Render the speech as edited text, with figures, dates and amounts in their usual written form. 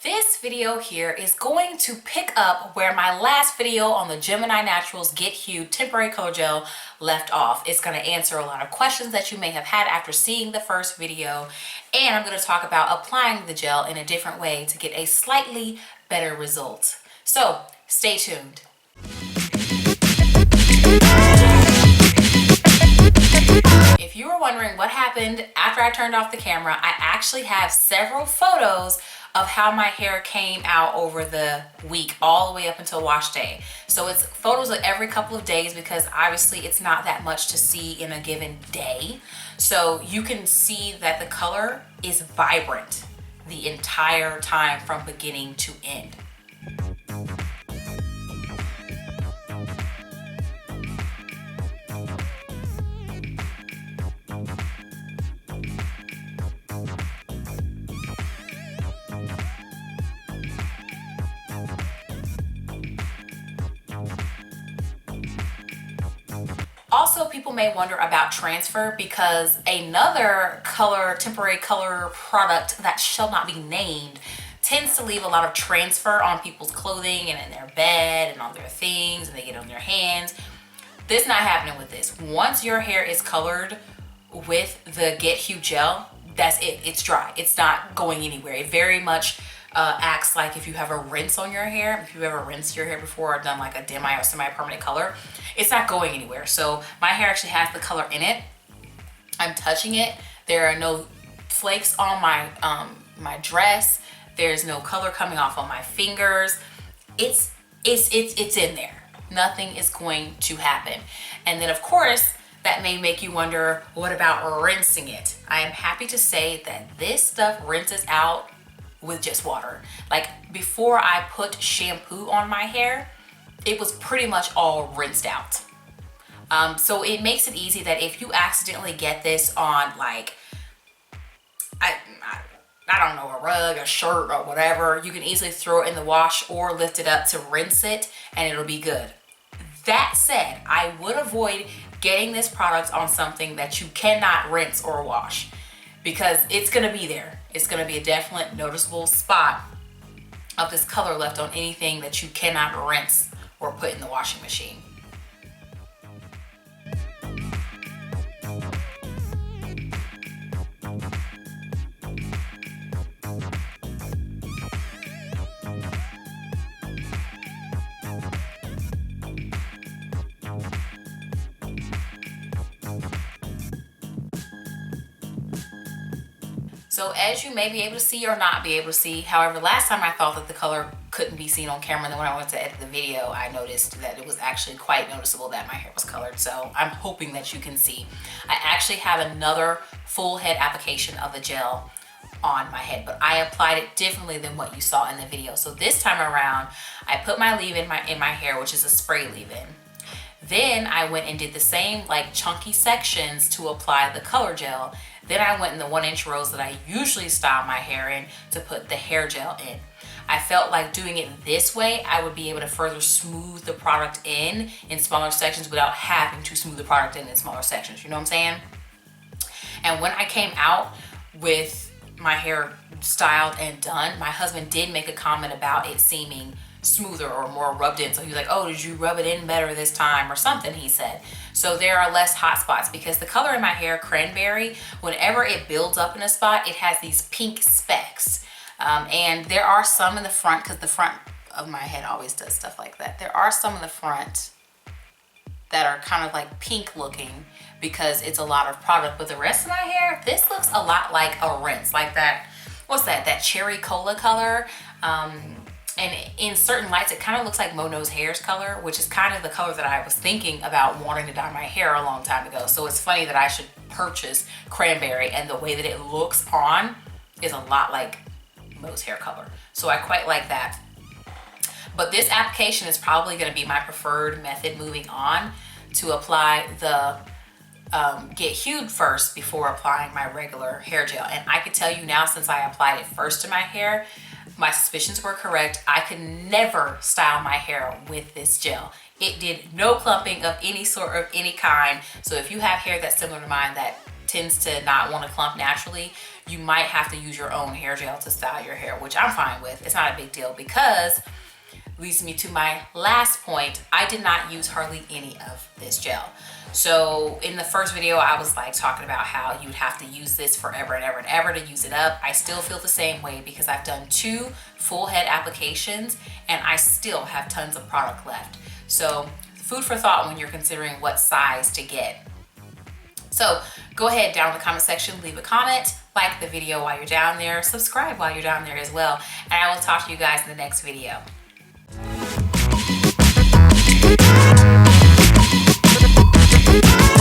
This video here is going to pick up where my last video on the Gemini Naturals Get Hued Temporary Color Gel left off. It's going to answer a lot of questions that you may have had after seeing the first video, and I'm going to talk about applying the gel in a different way to get a slightly better result. So stay tuned. If you were wondering what happened after I turned off the camera, I actually have several photos of how my hair came out over the week all the way up until wash day. So it's photos of every couple of days because obviously it's not that much to see in a given day. So you can see that the color is vibrant the entire time from beginning to end. Also, people may wonder about transfer because another temporary color product that shall not be named tends to leave a lot of transfer on people's clothing and in their bed and on their things, and they get on their hands. This is not happening with this. Once your hair is colored with the Get Hued gel, that's it. It's dry. It's not going anywhere. It very much acts like if you have a rinse on your hair. If you've ever rinsed your hair before or done like a demi or semi-permanent color, it's not going anywhere. So my hair actually has the color in it. I'm touching it. There are no flakes on my my dress. There's no color coming off on my fingers. It's in there. Nothing is going to happen. And then of course, that may make you wonder, what about rinsing it? I am happy to say that this stuff rinses out with just water. Like before I put shampoo on my hair, it was pretty much all rinsed out. So it makes it easy that if you accidentally get this on like, I don't know, a rug, a shirt or whatever, you can easily throw it in the wash or lift it up to rinse it and it'll be good. That said, I would avoid getting this product on something that you cannot rinse or wash because it's gonna be there. It's gonna be a definite noticeable spot of this color left on anything that you cannot rinse or put in the washing machine. So as you may be able to see or not be able to see, however, last time I thought that the color couldn't be seen on camera, and then when I went to edit the video, I noticed that it was actually quite noticeable that my hair was colored. So I'm hoping that you can see. I actually have another full head application of the gel on my head, but I applied it differently than what you saw in the video. So this time around, I put my leave-in in my hair, which is a spray leave-in. Then I went and did the same like chunky sections to apply the color gel. Then I went in the 1-inch rows that I usually style my hair in to put the hair gel in. I felt like doing it this way, I would be able to further smooth the product in smaller sections without having to smooth the product in smaller sections. You know what I'm saying? And when I came out with my hair styled and done, my husband did make a comment about it seeming smoother or more rubbed in. So he was like, oh, did you rub it in better this time or something, he said. So there are less hot spots because the color in my hair, cranberry, whenever it builds up in a spot, it has these pink specks. And there are some in the front, because the front of my head always does stuff like that. There are some in the front that are kind of like pink looking because it's a lot of product, but the rest of my hair, this looks a lot like a rinse, like that, what's that cherry cola color. And in certain lights, it kind of looks like Mono's hair's color, which is kind of the color that I was thinking about wanting to dye my hair a long time ago. So it's funny that I should purchase cranberry, and the way that it looks on is a lot like Mo's hair color. So I quite like that. But this application is probably going to be my preferred method moving on, to apply the Get Hued first before applying my regular hair gel. And I can tell you now, since I applied it first to my hair, my suspicions were correct. I could never style my hair with this gel. It did no clumping of any sort of any kind. So if you have hair that's similar to mine that tends to not want to clump naturally, you might have to use your own hair gel to style your hair, which I'm fine with. It's not a big deal, because leads me to my last point. I did not use hardly any of this gel. So in the first video, I was like talking about how you would have to use this forever and ever and ever to use it up. I still feel the same way, because I've done 2 full head applications and I still have tons of product left. So food for thought when you're considering what size to get. So go ahead down in the comment section, leave a comment, like the video while you're down there, subscribe while you're down there as well, and I will talk to you guys in the next video. We'll be right back.